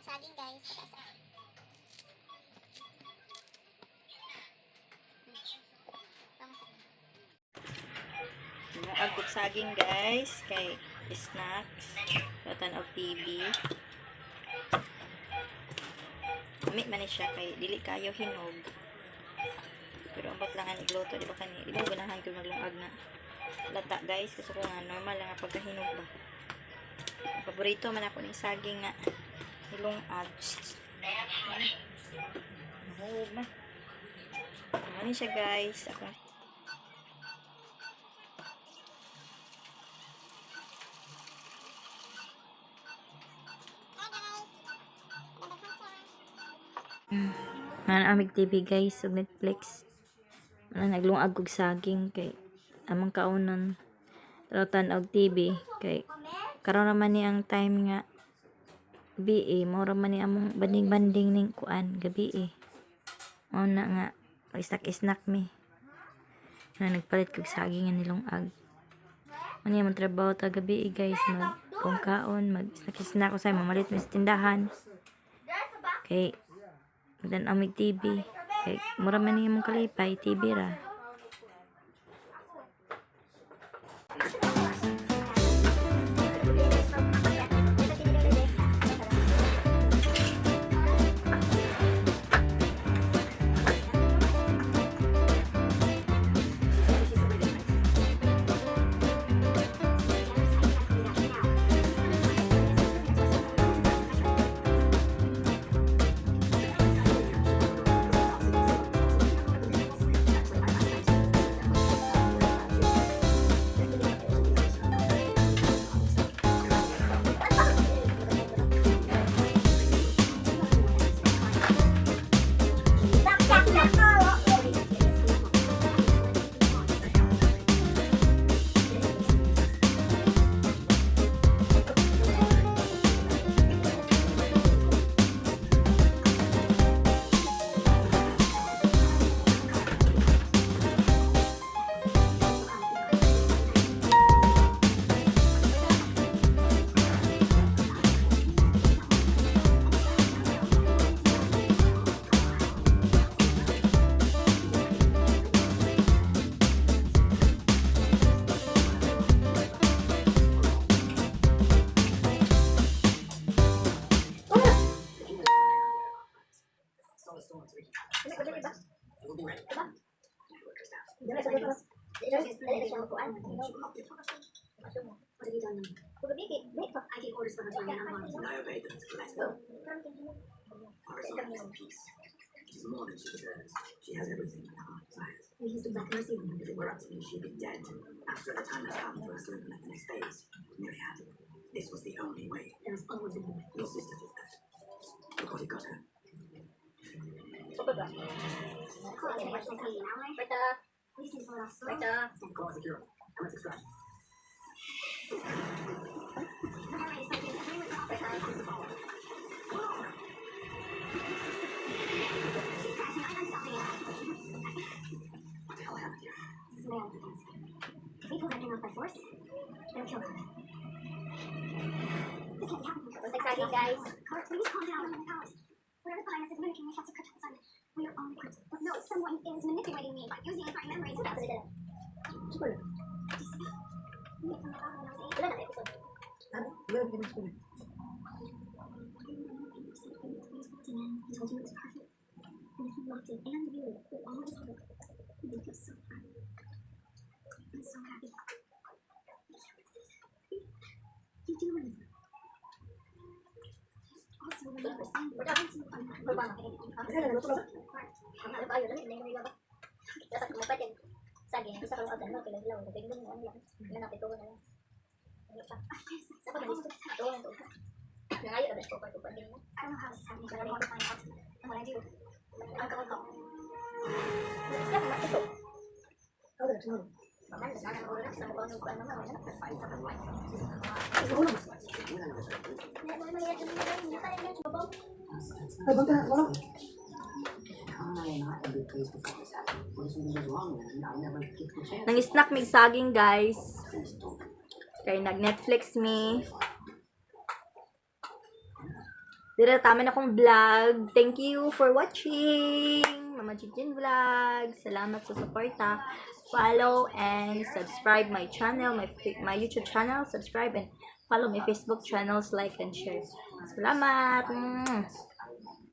saging guys. Agkog saging guys kay snacks patan og TV. Ami man ni siya kay dili kayo hinog. Pero ambot lang ang igluto di ba kani? Di ba ganahan ko maglungag na lata guys kasi ko nga normal lang ang pagkahinog ba. Paborito man ako ning saging nga hilungag. Mahog man. Ano siya guys? Ako amig TV guys ug Netflix. Naglungag kog saging kay amang kaunon tan og TV kay karon naman ni ang time nga gabi mo raman ni among banding-banding ning kuan gabi mao na nga snack mi nagpalit kog saging nga nilungag ano yung trabaho ta gabi guys mag kung kaon mag snack usay mamalit mi sa tindahan kay dan amig TV kay mura man ni imong kalipay TV ra. She's more than she deserves. She has everything my heart desires. We used to black mercy on her. If it were up to me, she'd be dead. After the time has come for us to implement the next phase, we nearly had it. This was the only way. There was always a way. Your sister did that. Look what it got her. What the hell happened here? This is my own defense. If we pull that thing off by force, they'll kill her. This can't be happening. Tapos nagsaging guys. Carl, please calm down. Whatever's behind us is mimicking the effects of Crypto's son. We are all equipped. But no, someone is manipulating me by using my memories. Wala na episode. He told you it was perfect. And he loved it. And you. With all his heart. It made me so proud. I'm so happy. You do remember. Also remember saying Wala. Ano ba yun? Ano ba? Kasi kung magpatin, saging, isa kang order mo, kilaw, napindong mo, ano lang. Nanapit ko na lang. Ano pa? Sa pag-alis, ito lang ito. Nangayon, alas ko, pag-upad din mo. I don't know how this is happening, but I want to find out. And when I do, Ang kawal. Kaya kung makito. Maman, tas na ulo na, sa mukha ng kuwan naman, wala na. Nang snack mig saging guys. Kay nag Netflix mi. Dira tama na akong vlog. Thank you for watching. Mama Jinjin Vlog. Salamat sa suporta. Follow and subscribe my channel, my YouTube channel. Subscribe and follow my Facebook channels, like and share. Salamat.